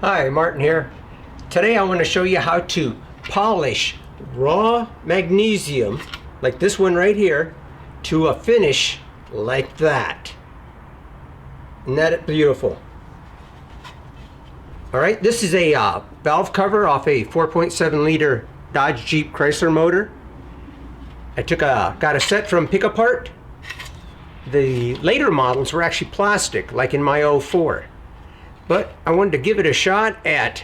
Hi, Martin here. Today I want to show you how to polish raw magnesium, like this one right here, to a finish like that. Isn't that beautiful? Alright, this is a valve cover off a 4.7 liter Dodge Jeep Chrysler motor. I got a set from Pick Apart. The later models were actually plastic, like in my '04. But I wanted to give it a shot at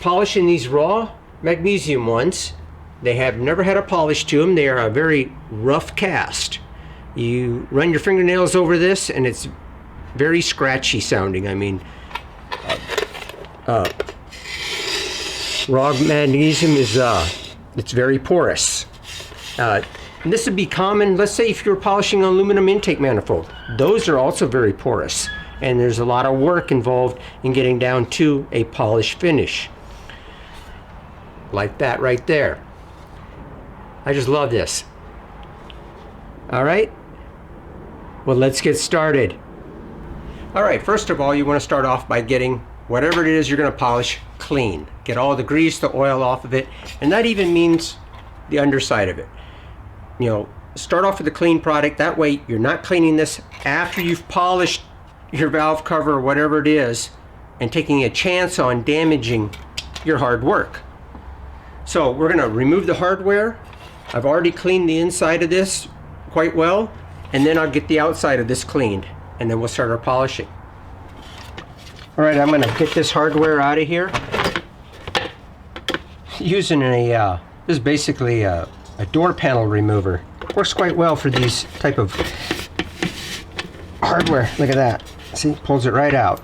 polishing these raw magnesium ones. They have never had a polish to them. They are a very rough cast. You run your fingernails over this and it's very scratchy sounding. I mean, raw magnesium is it's very porous. And this would be common, let's say if you're polishing an aluminum intake manifold. Those are also very porous. And there's a lot of work involved in getting down to a polished finish. Like that right there. I just love this. Alright? Well, let's get started. Alright, first of all, you want to start off by getting whatever it is you're going to polish clean. Get all the grease, the oil off of it, and that even means the underside of it. You know, start off with a clean product. That way you're not cleaning this after you've polished your valve cover or whatever it is and taking a chance on damaging your hard work. So we're going to remove the hardware. I've already cleaned the inside of this quite well, and then I'll get the outside of this cleaned, and then we'll start our polishing. Alright, I'm going to get this hardware out of here using this is basically a door panel remover. Works quite well for these type of hardware. Look at that. See, pulls it right out.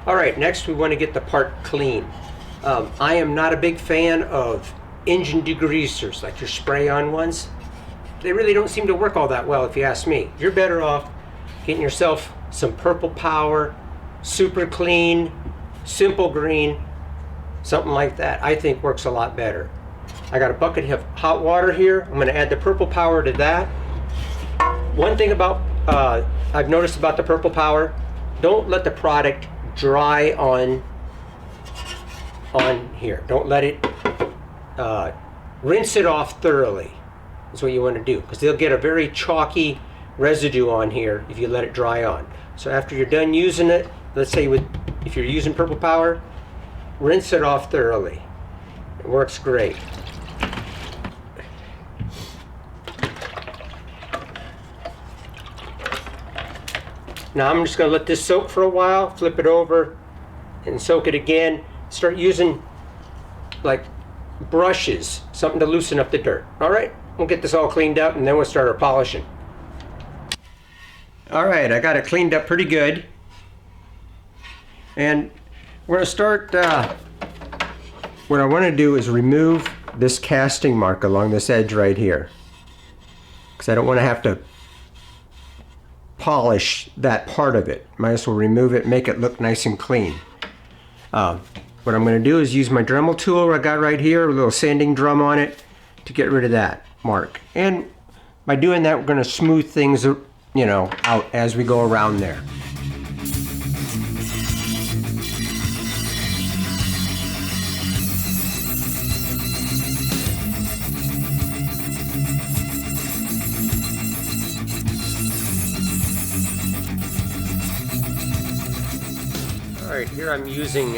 Alright, next we want to get the part clean. I am not a big fan of engine degreasers, like your spray-on ones. They really don't seem to work all that well if you ask me. You're better off getting yourself some Purple Power, Super Clean, Simple Green, something like that. I think works a lot better. I got a bucket of hot water here. I'm going to add the Purple Power to that. One thing about I've noticed about the Purple Power, don't let the product dry on here. Don't let it rinse it off thoroughly. That's what you want to do, because they'll get a very chalky residue on here if you let it dry on. So after you're done using it, let's say if you're using Purple Power, rinse it off thoroughly. It works great. Now I'm just going to let this soak for a while, flip it over and soak it again. Start using like brushes, something to loosen up the dirt. Alright, we'll get this all cleaned up and then we'll start our polishing. Alright, I got it cleaned up pretty good. And we're going to start, what I want to do is remove this casting mark along this edge right here. Because I don't want to have to polish that part of it. Might as well remove it, make it look nice and clean. What I'm going to do is use my Dremel tool I got right here, a little sanding drum on it, to get rid of that mark. And by doing that, we're going to smooth things, you know, out as we go around there. Alright, here I'm using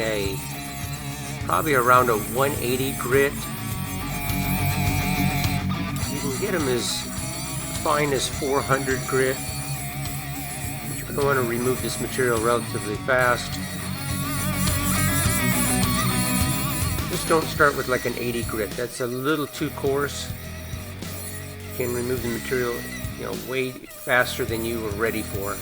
probably around a 180 grit. You can get them as fine as 400 grit. But you're going to want to remove this material relatively fast. Just don't start with like an 80 grit. That's a little too coarse. You can remove the material, you know, way faster than you were ready for.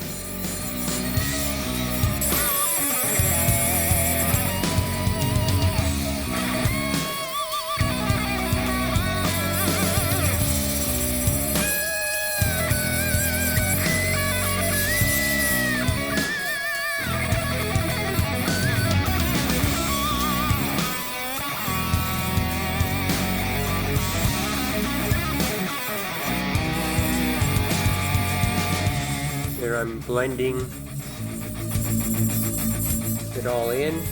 I'm blending it all in.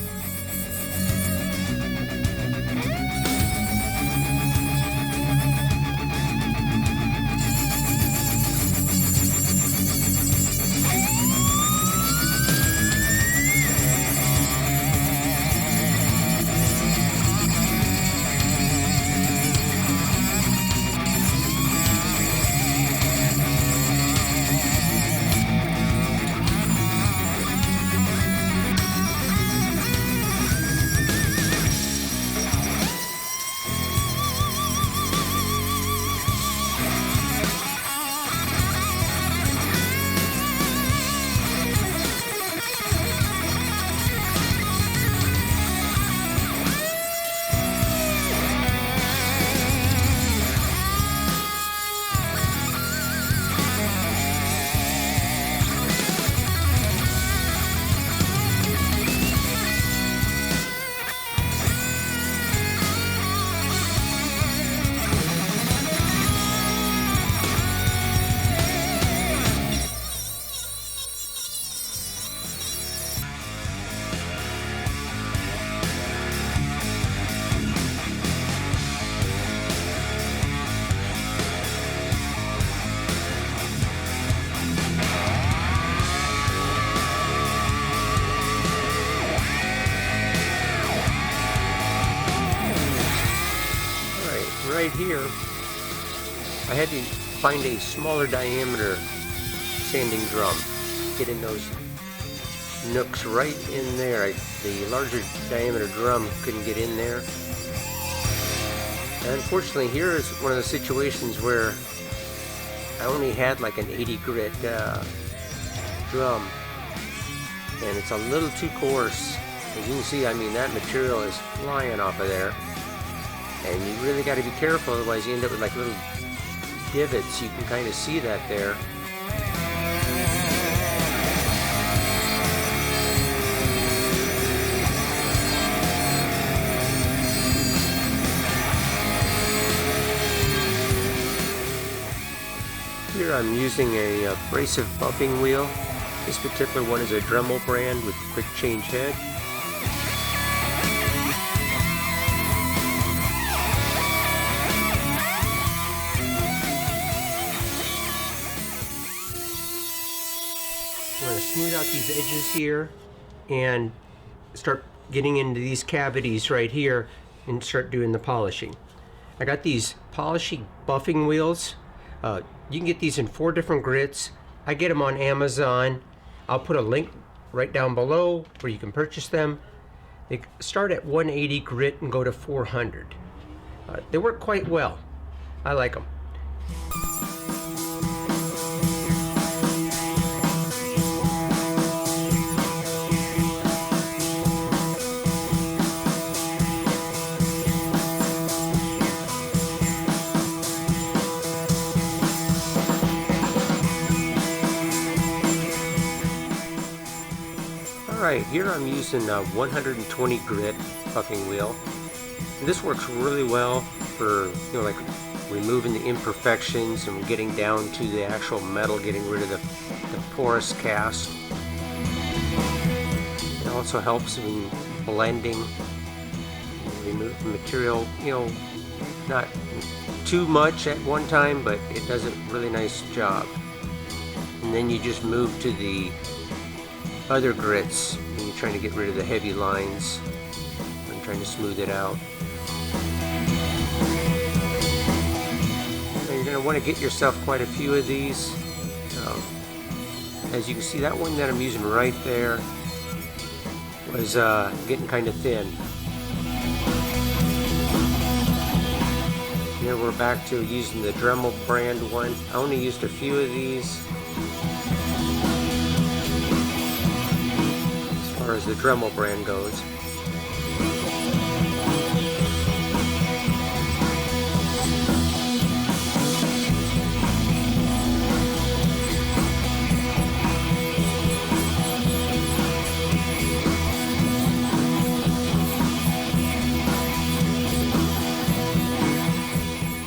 Right here, I had to find a smaller diameter sanding drum. Get in those nooks right in there. The larger diameter drum couldn't get in there. And unfortunately, here is one of the situations where I only had like an 80 grit drum, and it's a little too coarse. As you can see, I mean, that material is flying off of there. And you really got to be careful, otherwise you end up with like little divots. You can kind of see that there. Here I'm using a abrasive buffing wheel. This particular one is a Dremel brand with quick change head. I'm going to smooth out these edges here and start getting into these cavities right here and start doing the polishing. I got these polishing buffing wheels. You can get these in 4 different grits. I get them on Amazon. I'll put a link right down below where you can purchase them. They start at 180 grit and go to 400. They work quite well. I like them. Alright, here I'm using a 120 grit buffing wheel. And this works really well for, like removing the imperfections and getting down to the actual metal, getting rid of the porous cast. It also helps in blending, remove the material, not too much at one time, but it does a really nice job. And then you just move to the other grits when you're trying to get rid of the heavy lines and trying to smooth it out. Now you're going to want to get yourself quite a few of these. As you can see, that one that I'm using right there was getting kind of thin. Here we're back to using the Dremel brand one. I only used a few of these. As far as the Dremel brand goes.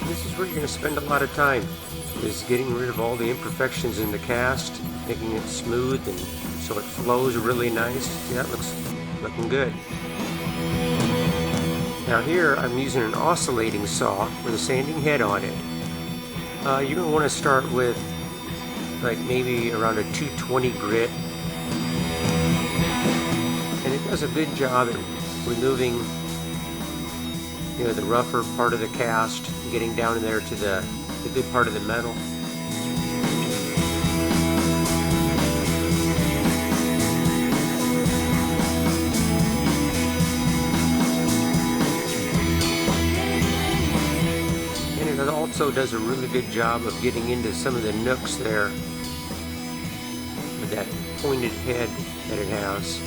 This is where you're going to spend a lot of time, is getting rid of all the imperfections in the cast making it smooth and so it flows really nice. Yeah, it looks looking good. Now here I'm using an oscillating saw with a sanding head on it. You're going to want to start with like maybe around a 220 grit, and it does a good job at removing, you know, the rougher part of the cast, getting down in there to the good part of the metal. And it also does a really good job of getting into some of the nooks there with that pointed head that it has.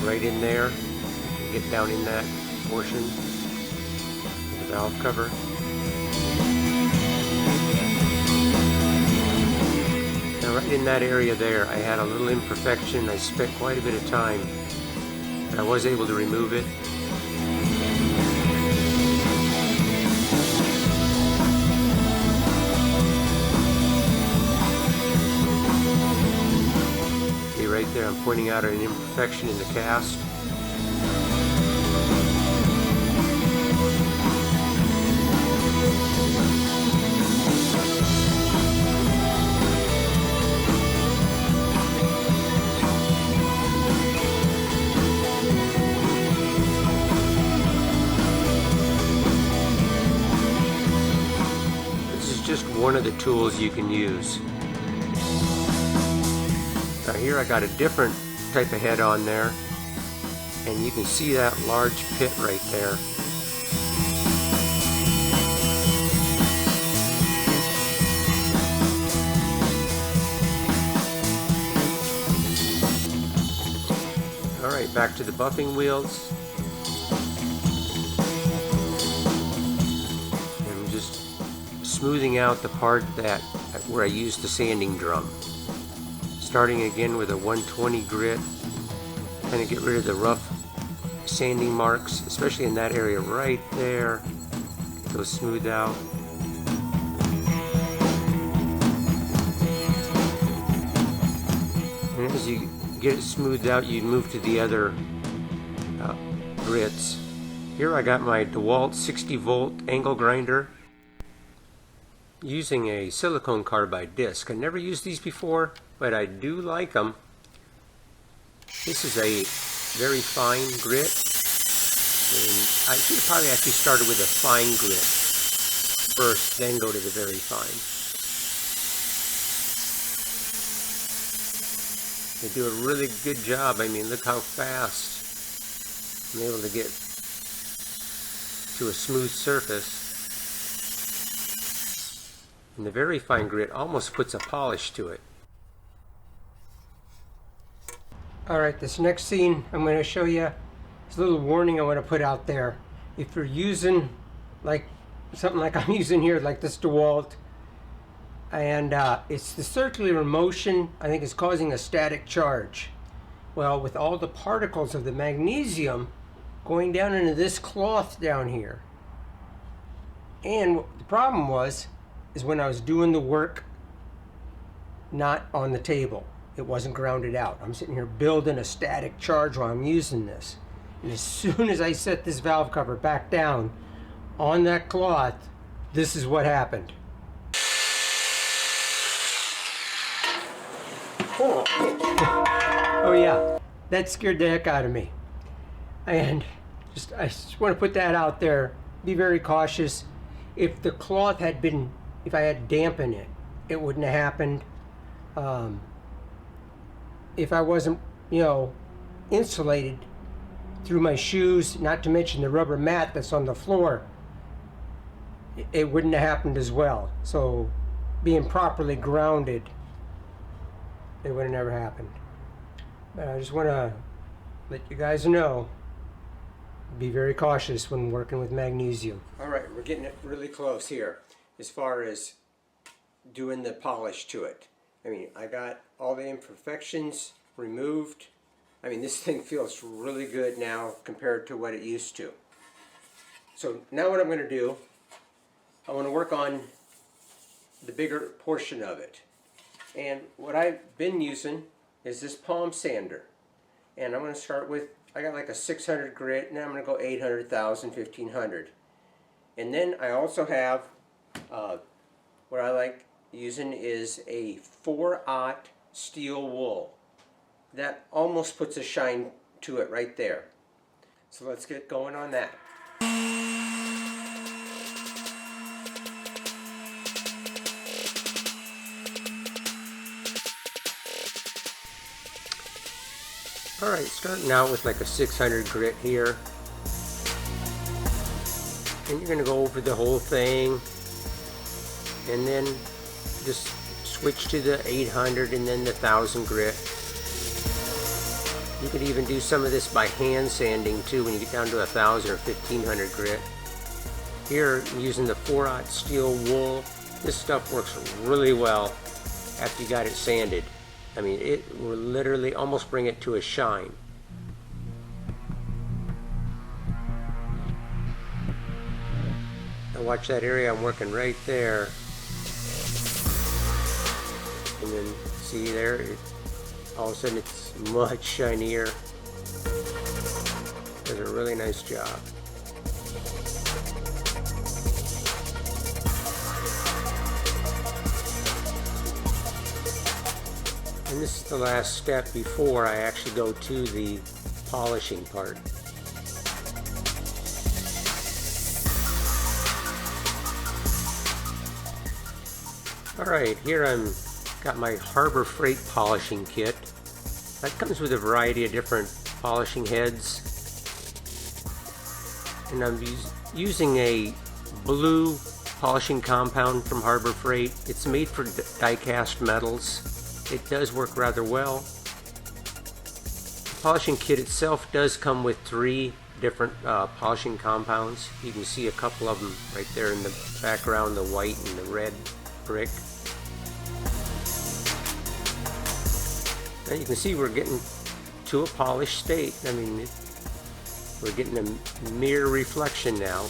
Right in there, get down in that portion of the valve cover. Now right in that area there, I had a little imperfection. I spent quite a bit of time, but I was able to remove it. See right there, I'm pointing out an imperfection in the cast. Just one of the tools you can use. Now here I got a different type of head on there, and you can see that large pit right there. Alright, back to the buffing wheels. Smoothing out the part where I used the sanding drum. Starting again with a 120 grit, kind of get rid of the rough sanding marks, especially in that area right there. Get those smoothed out. And as you get it smoothed out, you move to the other grits. Here I got my DeWalt 60 volt angle grinder, using a silicone carbide disc. I never used these before, but I do like them. This is a very fine grit, and I should have probably actually started with a fine grit first, then go to the very fine. They do a really good job. I mean, look how fast I'm able to get to a smooth surface. And the very fine grit almost puts a polish to it. Alright, this next scene I'm going to show you is a little warning I want to put out there. If you're using like something like I'm using here, like this DeWalt, and it's the circular motion, I think, is causing a static charge. Well, with all the particles of the magnesium going down into this cloth down here, and what the problem is when I was doing the work not on the table, it wasn't grounded out. I'm sitting here building a static charge while I'm using this, and as soon as I set this valve cover back down on that cloth, this is what happened. Oh yeah, that scared the heck out of me. And I just want to put that out there. Be very cautious. If the cloth had been, if I had dampened it, it wouldn't have happened. If I wasn't, you know, insulated through my shoes, not to mention the rubber mat that's on the floor, it wouldn't have happened as well. So being properly grounded, it would have never happened. But I just want to let you guys know, be very cautious when working with magnesium. Alright, we're getting it really close here as far as doing the polish to it. I mean, I got all the imperfections removed. I mean, this thing feels really good now compared to what it used to. So now what I'm going to do, I want to work on the bigger portion of it. And what I've been using is this palm sander. And I'm going to start with, I got like a 600 grit, and I'm going to go 800, 1000, 1500. And then I also have, what I like using is a 4/0 steel wool. That almost puts a shine to it right there. So let's get going on that. Alright, starting out with like a 600 grit here. And you're going to go over the whole thing. And then just switch to the 800 and then the 1000 grit. You could even do some of this by hand sanding too when you get down to 1000 or 1500 grit. Here, I'm using the 4/0 steel wool. This stuff works really well after you got it sanded. I mean, it will literally almost bring it to a shine. Now watch that area, I'm working right there. And then see there, all of a sudden it's much shinier. Does a really nice job. And this is the last step before I actually go to the polishing part. Alright, here I'm got my Harbor Freight polishing kit. That comes with a variety of different polishing heads. And I'm using a blue polishing compound from Harbor Freight. It's made for die-cast metals. It does work rather well. The polishing kit itself does come with 3 different polishing compounds. You can see a couple of them right there in the background, the white and the red brick. Now you can see we're getting to a polished state. I mean, we're getting a mirror reflection now.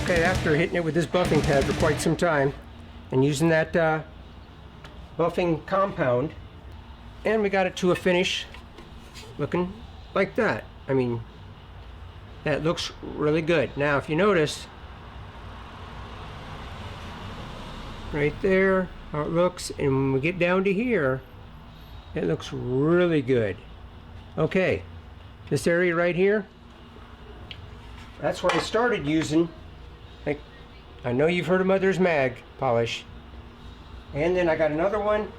Okay, after hitting it with this buffing pad for quite some time and using that buffing compound, and we got it to a finish looking like that. I mean, that looks really good. Now if you notice right there how it looks, and when we get down to here, it looks really good. Okay, This area right here, that's where I started using, like, I know you've heard of Mother's Mag polish. And then I got another one,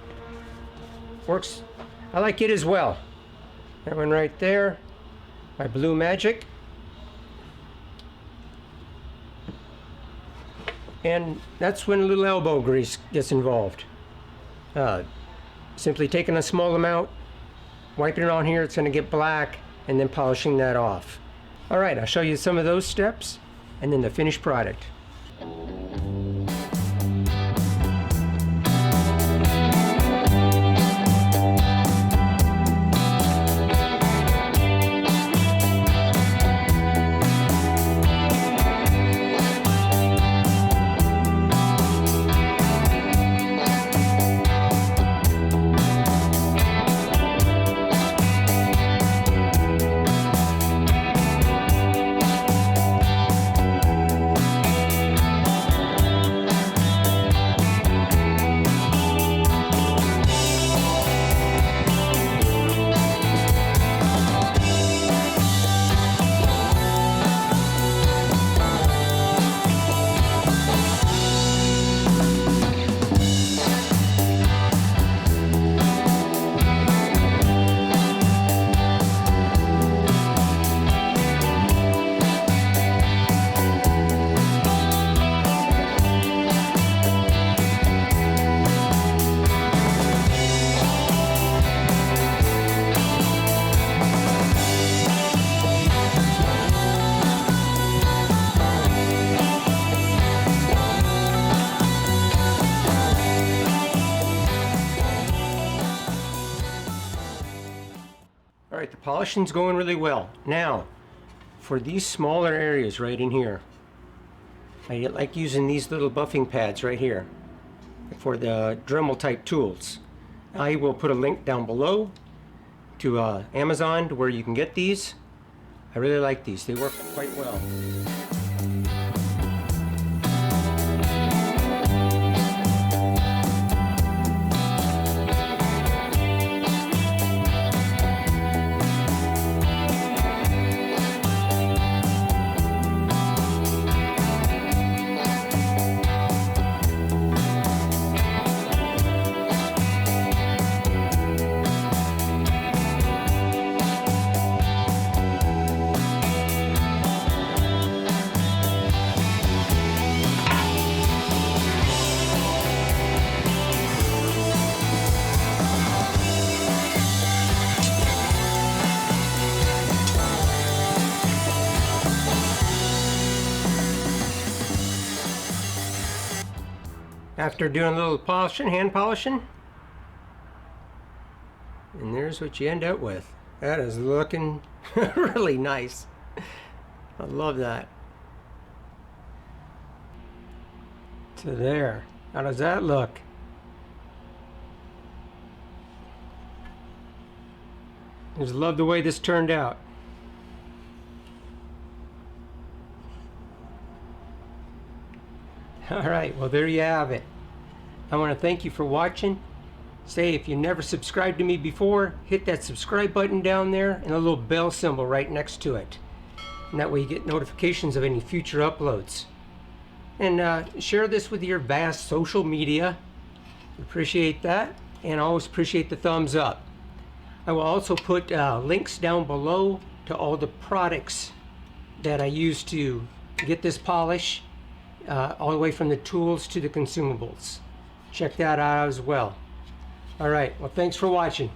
works, I like it as well. That one right there, my Blue Magic. And that's when a little elbow grease gets involved. Simply taking a small amount, wiping it on here, it's going to get black, and then polishing that off. Alright, I'll show you some of those steps, and then the finished product. Alright, the polishing's going really well. Now, for these smaller areas right in here, I like using these little buffing pads right here for the Dremel type tools. I will put a link down below to Amazon to where you can get these. I really like these, they work quite well. After doing a little polishing, hand polishing, and there's what you end up with. That is looking really nice. I love that. So there, how does that look? I just love the way this turned out. Alright, well there you have it. I want to thank you for watching. Say, if you never subscribed to me before, hit that subscribe button down there and a little bell symbol right next to it. And that way you get notifications of any future uploads. And share this with your vast social media. Appreciate that. And I always appreciate the thumbs up. I will also put links down below to all the products that I use to get this polish. All the way from the tools to the consumables. Check that out as well. Alright, well thanks for watching.